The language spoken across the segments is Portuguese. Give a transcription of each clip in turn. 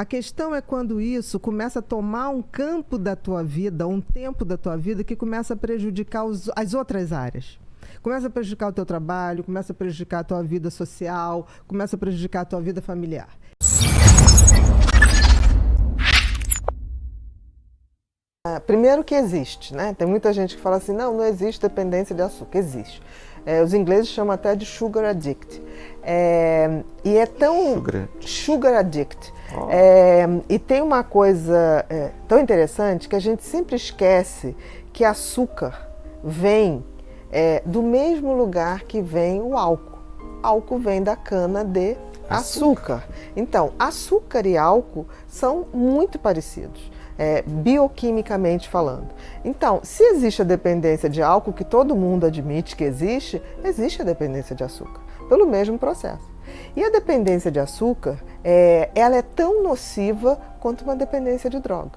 A questão é quando isso começa a tomar um campo da tua vida, um tempo da tua vida que começa a prejudicar as outras áreas. Começa a prejudicar o teu trabalho, começa a prejudicar a tua vida social, começa a prejudicar a tua vida familiar. Primeiro que existe, né? Tem muita gente que fala assim, não existe dependência de açúcar. Existe. Os ingleses chamam até de sugar addict. E é tão... Sugar addict. Oh. E tem uma coisa tão interessante que a gente sempre esquece que açúcar vem do mesmo lugar que vem o álcool. Álcool vem da cana de açúcar. Então, açúcar e álcool são muito parecidos. Bioquimicamente falando. Então, se existe a dependência de álcool, que todo mundo admite que existe a dependência de açúcar, pelo mesmo processo. E a dependência de açúcar, ela é tão nociva quanto uma dependência de droga,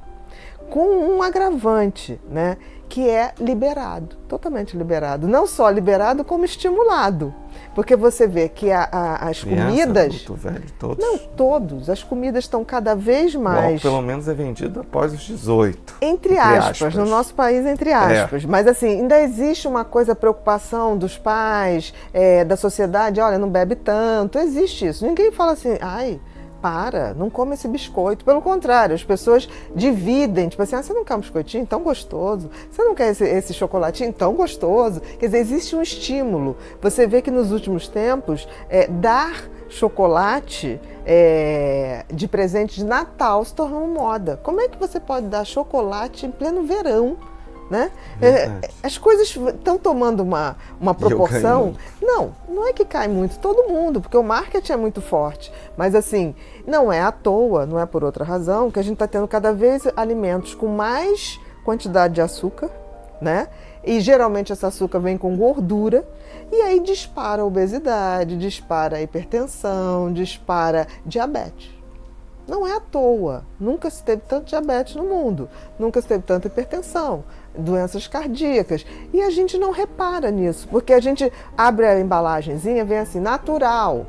com um agravante, né, que é liberado, totalmente liberado. Não só liberado, como estimulado. Porque você vê que as comidas... Adulto, velho, todos. Não, todos. As comidas estão cada vez mais... Pelo menos é vendido após os 18. Entre aspas. No nosso país, entre aspas. Mas assim, ainda existe uma coisa, preocupação dos pais, da sociedade, olha, não bebe tanto. Existe isso. Ninguém fala assim, não come esse biscoito. Pelo contrário, as pessoas dividem, tipo assim, você não quer um biscoitinho tão gostoso? Você não quer esse chocolatinho tão gostoso? Quer dizer, existe um estímulo. Você vê que nos últimos tempos, dar chocolate de presente de Natal se tornou moda. Como é que você pode dar chocolate em pleno verão? Né? As coisas estão tomando uma proporção. Não é que cai muito, todo mundo, porque o marketing é muito forte. Mas assim, não é à toa, não é por outra razão, que a gente está tendo cada vez alimentos com mais quantidade de açúcar, né? E geralmente esse açúcar vem com gordura, e aí dispara a obesidade, dispara a hipertensão, dispara diabetes. Não é à toa, nunca se teve tanto diabetes no mundo, nunca se teve tanta hipertensão, doenças cardíacas, e a gente não repara nisso, porque a gente abre a embalagenzinha, vem assim, natural,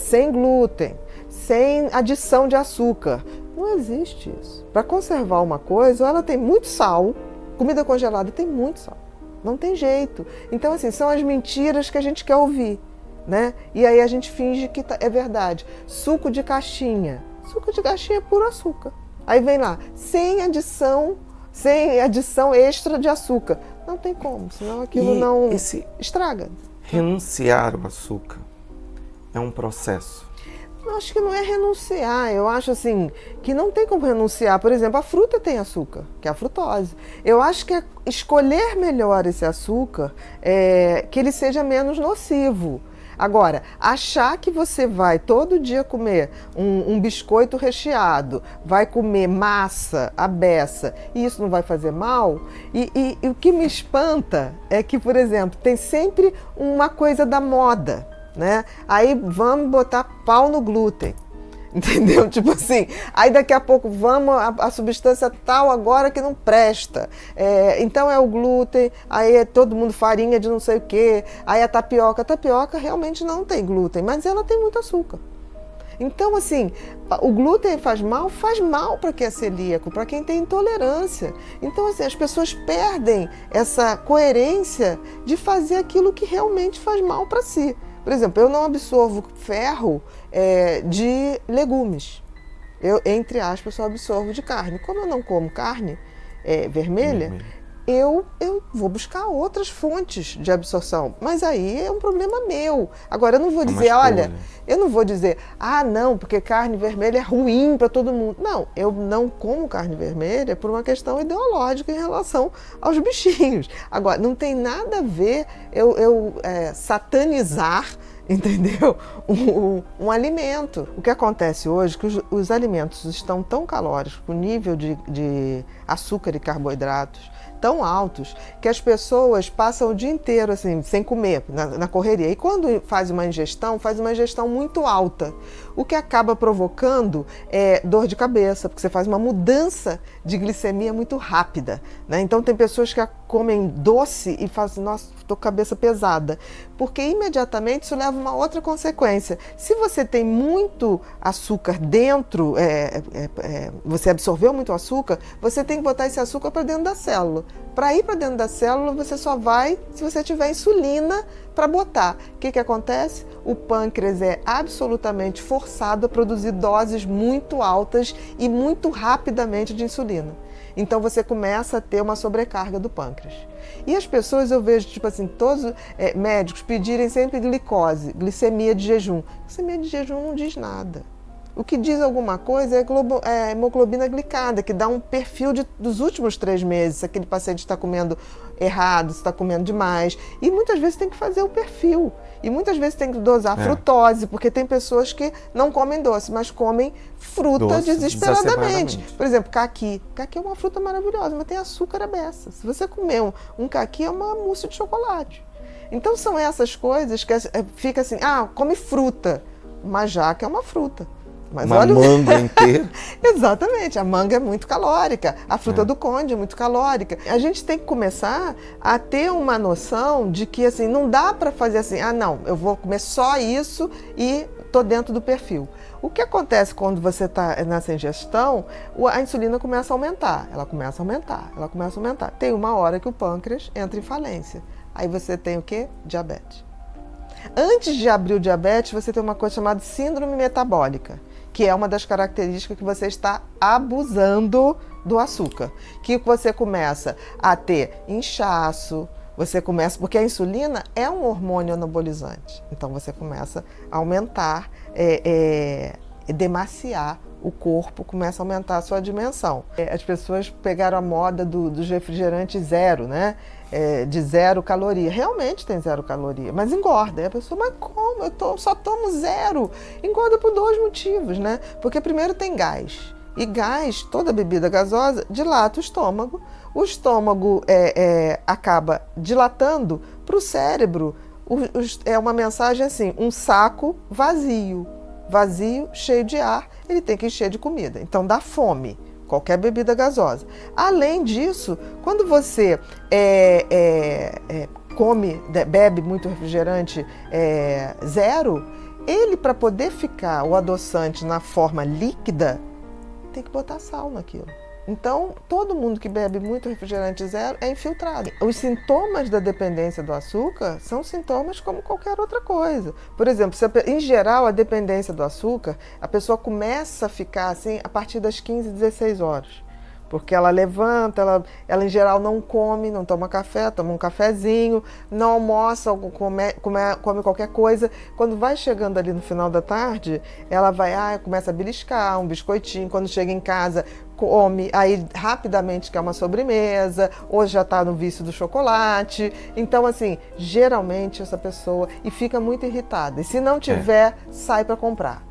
sem glúten, sem adição de açúcar. Não existe isso. Para conservar uma coisa, ela tem muito sal, comida congelada tem muito sal, não tem jeito. Então assim, são as mentiras que a gente quer ouvir, né? E aí a gente finge que é verdade. Suco de caixinha é puro açúcar. Aí vem lá, sem adição extra de açúcar. Não tem como, senão aquilo não estraga. Renunciar ao açúcar é um processo. Eu acho que não é renunciar, eu acho assim, que não tem como renunciar. Por exemplo, a fruta tem açúcar, que é a frutose. Eu acho que é escolher melhor esse açúcar, que ele seja menos nocivo. Agora, achar que você vai todo dia comer um biscoito recheado, vai comer massa à beça e isso não vai fazer mal, e o que me espanta é que, por exemplo, tem sempre uma coisa da moda, né? Aí vamos botar pau no glúten. Entendeu? Tipo assim, aí daqui a pouco vamos a substância tal agora que não presta. Então é o glúten, aí é todo mundo farinha de não sei o quê, aí a tapioca realmente não tem glúten, mas ela tem muito açúcar. Então assim, o glúten faz mal para quem é celíaco, para quem tem intolerância. Então assim, as pessoas perdem essa coerência de fazer aquilo que realmente faz mal para si. Por exemplo, eu não absorvo ferro de legumes. Eu, entre aspas, só absorvo de carne. Como eu não como carne vermelha, eu vou buscar outras fontes de absorção. Mas aí é um problema meu. Agora, eu não vou dizer, eu não vou dizer, não, porque carne vermelha é ruim para todo mundo. Não, eu não como carne vermelha por uma questão ideológica em relação aos bichinhos. Agora, não tem nada a ver eu satanizar, entendeu? Um alimento. O que acontece hoje é que os alimentos estão tão calóricos, com nível de açúcar e carboidratos tão altos, que as pessoas passam o dia inteiro assim, sem comer, na correria. E quando faz uma ingestão muito alta. o que acaba provocando dor de cabeça, porque você faz uma mudança de glicemia muito rápida, né? Então tem pessoas que comem doce e fazem assim, nossa, estou com a cabeça pesada, porque imediatamente isso leva a uma outra consequência. Se você tem muito açúcar dentro, você absorveu muito açúcar, você tem que botar esse açúcar para dentro da célula. Para ir para dentro da célula, você só vai se você tiver insulina para botar. O que acontece? O pâncreas é absolutamente forçado a produzir doses muito altas e muito rapidamente de insulina. Então você começa a ter uma sobrecarga do pâncreas. E as pessoas, eu vejo, tipo assim, todos médicos pedirem sempre glicose, glicemia de jejum. Glicemia de jejum não diz nada. O que diz alguma coisa é a hemoglobina glicada, que dá um perfil dos últimos 3 meses, se aquele paciente está comendo errado, se está comendo demais. E muitas vezes tem que fazer o perfil. E muitas vezes tem que dosar frutose, porque tem pessoas que não comem doce, mas comem fruta desesperadamente. Por exemplo, caqui. Caqui é uma fruta maravilhosa, mas tem açúcar à beça. Se você comer um caqui, é uma mousse de chocolate. Então são essas coisas que fica assim, come fruta. Uma jaca é uma fruta. Mas uma manga inteira. Exatamente, a manga é muito calórica, a fruta do conde é muito calórica. A gente tem que começar a ter uma noção de que assim, não dá para fazer assim, não, eu vou comer só isso e tô dentro do perfil. O que acontece quando você está nessa ingestão, a insulina começa a aumentar, ela começa a aumentar. Tem uma hora que o pâncreas entra em falência. Aí você tem o quê? Diabetes. Antes de abrir o diabetes, você tem uma coisa chamada síndrome metabólica, que é uma das características que você está abusando do açúcar. Que você começa a ter inchaço, porque a insulina é um hormônio anabolizante. Então você começa a aumentar, demaciar o corpo, começa a aumentar a sua dimensão. As pessoas pegaram a moda dos refrigerantes zero, né? De 0 caloria. Realmente tem 0 caloria, mas engorda. E a pessoa, mas como? Só tomo 0. Engorda por 2 motivos, né? Porque primeiro tem gás. E gás, toda bebida gasosa, dilata o estômago. O estômago acaba dilatando para o cérebro. É uma mensagem assim, um saco vazio. Vazio, cheio de ar, ele tem que encher de comida. Então dá fome. Qualquer bebida gasosa. Além disso, quando você bebe muito refrigerante zero, ele, para poder ficar o adoçante na forma líquida, tem que botar sal naquilo. Então, todo mundo que bebe muito refrigerante zero é infiltrado. Os sintomas da dependência do açúcar são sintomas como qualquer outra coisa. Por exemplo, em geral, a dependência do açúcar, a pessoa começa a ficar assim a partir das 15, 16 horas. Porque ela levanta, ela em geral não come, não toma café, toma um cafezinho, não almoça, come qualquer coisa. Quando vai chegando ali no final da tarde, ela começa a beliscar um biscoitinho. Quando chega em casa, come, aí rapidamente quer uma sobremesa, ou já está no vício do chocolate. Então, assim, geralmente essa pessoa fica muito irritada. E se não tiver, sai para comprar.